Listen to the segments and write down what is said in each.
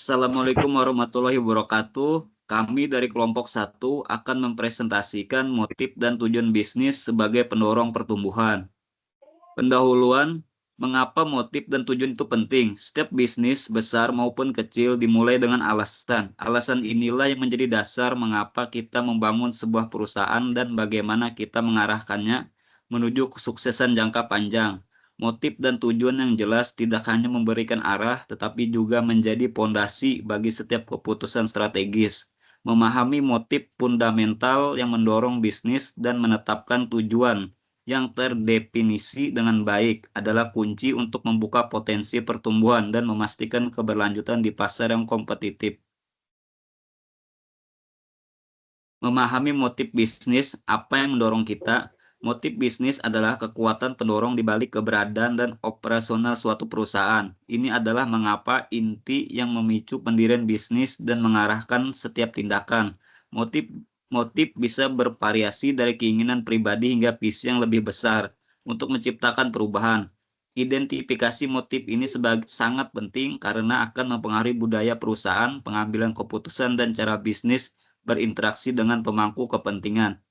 Assalamualaikum warahmatullahi wabarakatuh. Kami dari kelompok 1 akan mempresentasikan motif dan tujuan bisnis sebagai pendorong pertumbuhan. Pendahuluan, mengapa motif dan tujuan itu penting? Setiap bisnis, besar maupun kecil, dimulai dengan alasan. Alasan inilah yang menjadi dasar mengapa kita membangun sebuah perusahaan dan bagaimana kita mengarahkannya menuju kesuksesan jangka panjang. Motif dan tujuan yang jelas tidak hanya memberikan arah, tetapi juga menjadi fondasi bagi setiap keputusan strategis. Memahami motif fundamental yang mendorong bisnis dan menetapkan tujuan yang terdefinisi dengan baik adalah kunci untuk membuka potensi pertumbuhan dan memastikan keberlanjutan di pasar yang kompetitif. Memahami motif bisnis, apa yang mendorong kita? Motif bisnis adalah kekuatan pendorong di balik keberadaan dan operasional suatu perusahaan. Ini adalah mengapa inti yang memicu pendirian bisnis dan mengarahkan setiap tindakan. Motif motif bisa bervariasi dari keinginan pribadi hingga visi yang lebih besar untuk menciptakan perubahan. Identifikasi motif ini sangat penting karena akan mempengaruhi budaya perusahaan, pengambilan keputusan, dan cara bisnis berinteraksi dengan pemangku kepentingan.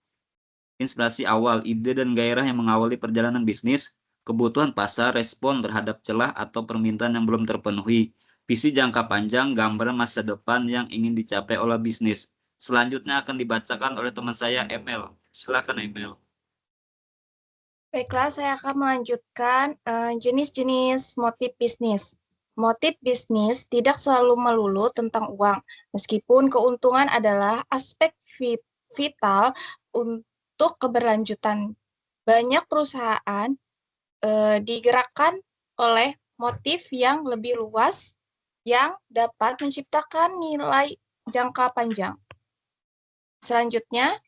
Inspirasi awal, ide dan gairah yang mengawali perjalanan bisnis, kebutuhan pasar, respon terhadap celah atau permintaan yang belum terpenuhi, visi jangka panjang, gambaran masa depan yang ingin dicapai oleh bisnis. Selanjutnya akan dibacakan oleh teman saya, Emil. Silakan, Emil. Baiklah, saya akan melanjutkan jenis-jenis motif bisnis. Motif bisnis tidak selalu melulu tentang uang, meskipun keuntungan adalah aspek vital untuk keberlanjutan. Banyak perusahaan digerakkan oleh motif yang lebih luas yang dapat menciptakan nilai jangka panjang. Selanjutnya,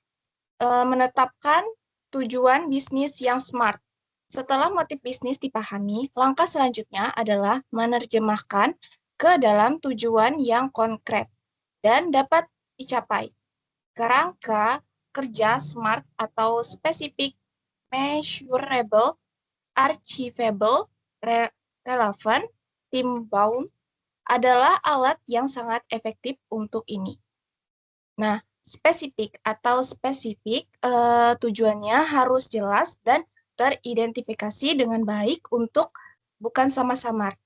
menetapkan tujuan bisnis yang smart. Setelah motif bisnis dipahami, langkah selanjutnya adalah menerjemahkan ke dalam tujuan yang konkret dan dapat dicapai. Kerangka kerja SMART atau Specific, Measurable, Achievable, Relevant, Time-bound adalah alat yang sangat efektif untuk ini. Nah, spesifik tujuannya harus jelas dan teridentifikasi dengan baik untuk bukan sama-sama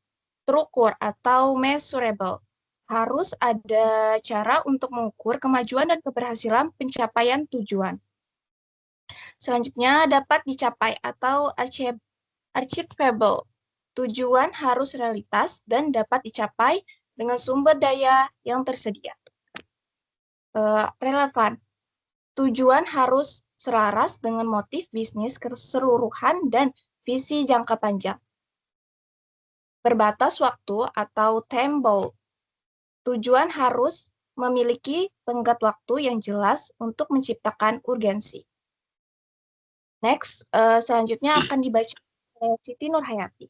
terukur atau measurable. Harus ada cara untuk mengukur kemajuan dan keberhasilan pencapaian tujuan. Selanjutnya dapat dicapai atau achievable. Tujuan harus realitas dan dapat dicapai dengan sumber daya yang tersedia. Relevan. Tujuan harus selaras dengan motif bisnis keseluruhan dan visi jangka panjang. Berbatas waktu atau time-bound. Tujuan harus memiliki tenggat waktu yang jelas untuk menciptakan urgensi. Next, selanjutnya akan dibaca oleh Siti Nurhayati.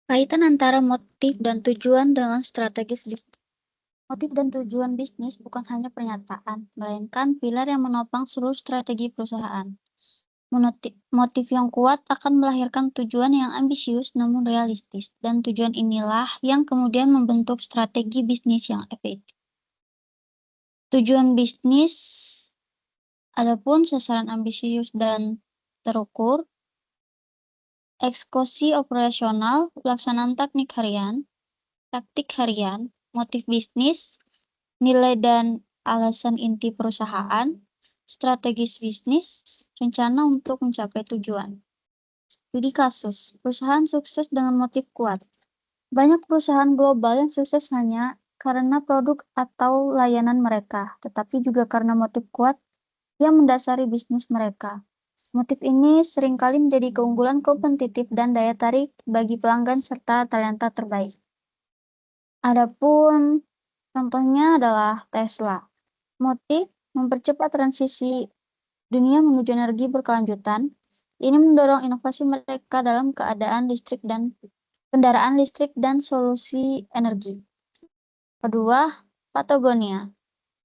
Kaitan antara motif dan tujuan dengan strategis bisnis. Motif dan tujuan bisnis bukan hanya pernyataan, melainkan pilar yang menopang seluruh strategi perusahaan. Motif yang kuat akan melahirkan tujuan yang ambisius namun realistis, dan tujuan inilah yang kemudian membentuk strategi bisnis yang efektif. Tujuan bisnis adapun sasaran ambisius dan terukur, eksekusi operasional, pelaksanaan taktik harian, motif bisnis, nilai dan alasan inti perusahaan, strategis bisnis, rencana untuk mencapai tujuan. Studi kasus, perusahaan sukses dengan motif kuat. Banyak perusahaan global yang sukses hanya karena produk atau layanan mereka, tetapi juga karena motif kuat yang mendasari bisnis mereka. Motif ini seringkali menjadi keunggulan kompetitif dan daya tarik bagi pelanggan serta talenta terbaik. Adapun contohnya adalah Tesla. Motif mempercepat transisi dunia menuju energi berkelanjutan. Ini mendorong inovasi mereka dalam kendaraan listrik dan solusi energi. Kedua, Patagonia.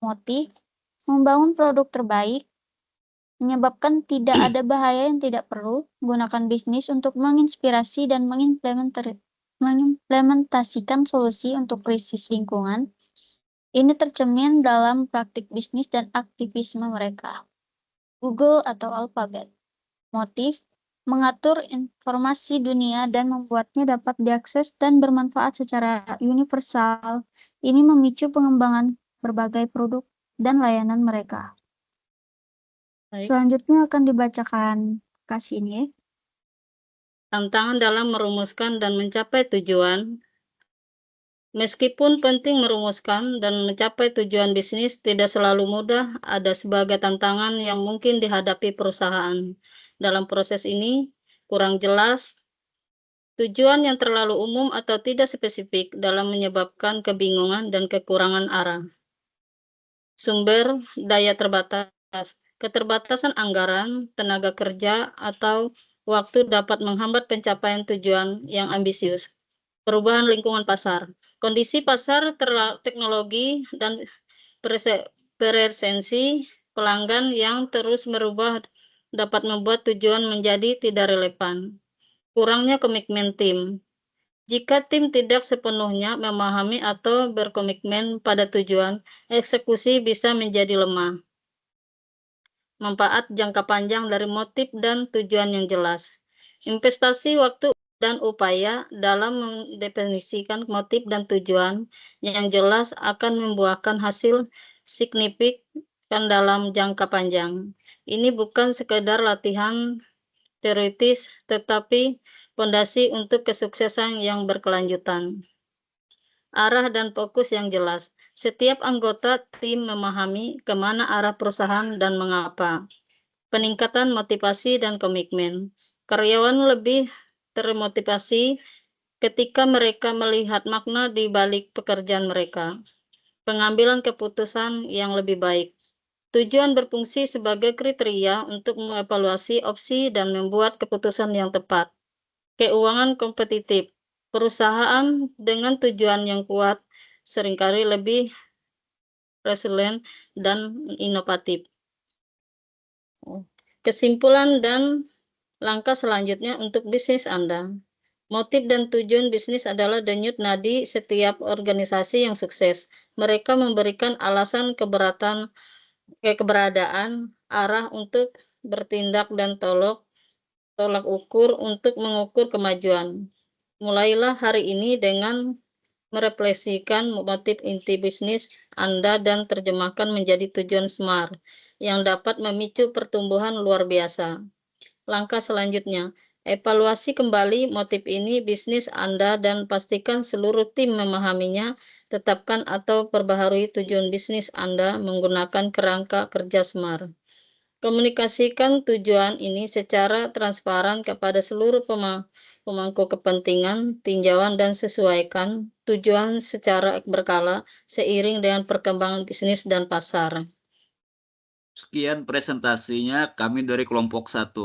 Motif membangun produk terbaik, menyebabkan tidak ada bahaya yang tidak perlu, menggunakan bisnis untuk menginspirasi dan mengimplementasikan solusi untuk krisis lingkungan. Ini tercermin dalam praktik bisnis dan aktivisme mereka. Google atau Alphabet. Motif mengatur informasi dunia dan membuatnya dapat diakses dan bermanfaat secara universal. Ini memicu pengembangan berbagai produk dan layanan mereka. Baik. Selanjutnya akan dibacakan kasih ini ya. Tantangan dalam merumuskan dan mencapai tujuan. Meskipun penting merumuskan dan mencapai tujuan bisnis tidak selalu mudah, ada sebagai tantangan yang mungkin dihadapi perusahaan. Dalam proses ini, kurang jelas, tujuan yang terlalu umum atau tidak spesifik dalam menyebabkan kebingungan dan kekurangan arah. Sumber daya terbatas, keterbatasan anggaran, tenaga kerja, atau waktu dapat menghambat pencapaian tujuan yang ambisius. Perubahan lingkungan pasar, kondisi pasar, teknologi, dan presensi pelanggan yang terus merubah dapat membuat tujuan menjadi tidak relevan. Kurangnya komitmen tim. Jika tim tidak sepenuhnya memahami atau berkomitmen pada tujuan, eksekusi bisa menjadi lemah. Manfaat jangka panjang dari motif dan tujuan yang jelas. Investasi waktu dan upaya dalam mendefinisikan motif dan tujuan yang jelas akan membuahkan hasil signifikan dalam jangka panjang. Ini bukan sekedar latihan teoritis, tetapi fondasi untuk kesuksesan yang berkelanjutan. Arah dan fokus yang jelas. Setiap anggota tim memahami kemana arah perusahaan dan mengapa. Peningkatan motivasi dan komitmen. Karyawan lebih termotivasi ketika mereka melihat makna di balik pekerjaan mereka. Pengambilan keputusan yang lebih baik. Tujuan berfungsi sebagai kriteria untuk mengevaluasi opsi dan membuat keputusan yang tepat. Keuangan kompetitif. Perusahaan dengan tujuan yang kuat seringkali lebih resilient dan inovatif. Kesimpulan dan langkah selanjutnya untuk bisnis Anda. Motif dan tujuan bisnis adalah denyut nadi setiap organisasi yang sukses. Mereka memberikan alasan keberadaan, arah untuk bertindak, dan tolak ukur untuk mengukur kemajuan. Mulailah hari ini dengan merefleksikan motif inti bisnis Anda dan terjemahkan menjadi tujuan SMART yang dapat memicu pertumbuhan luar biasa. Langkah selanjutnya, evaluasi kembali motif ini bisnis Anda dan pastikan seluruh tim memahaminya. Tetapkan atau perbaharui tujuan bisnis Anda menggunakan kerangka kerja SMART. Komunikasikan tujuan ini secara transparan kepada seluruh pemangku kepentingan tinjauan dan sesuaikan tujuan secara berkala seiring dengan perkembangan bisnis dan pasar. Sekian presentasinya kami dari kelompok 1.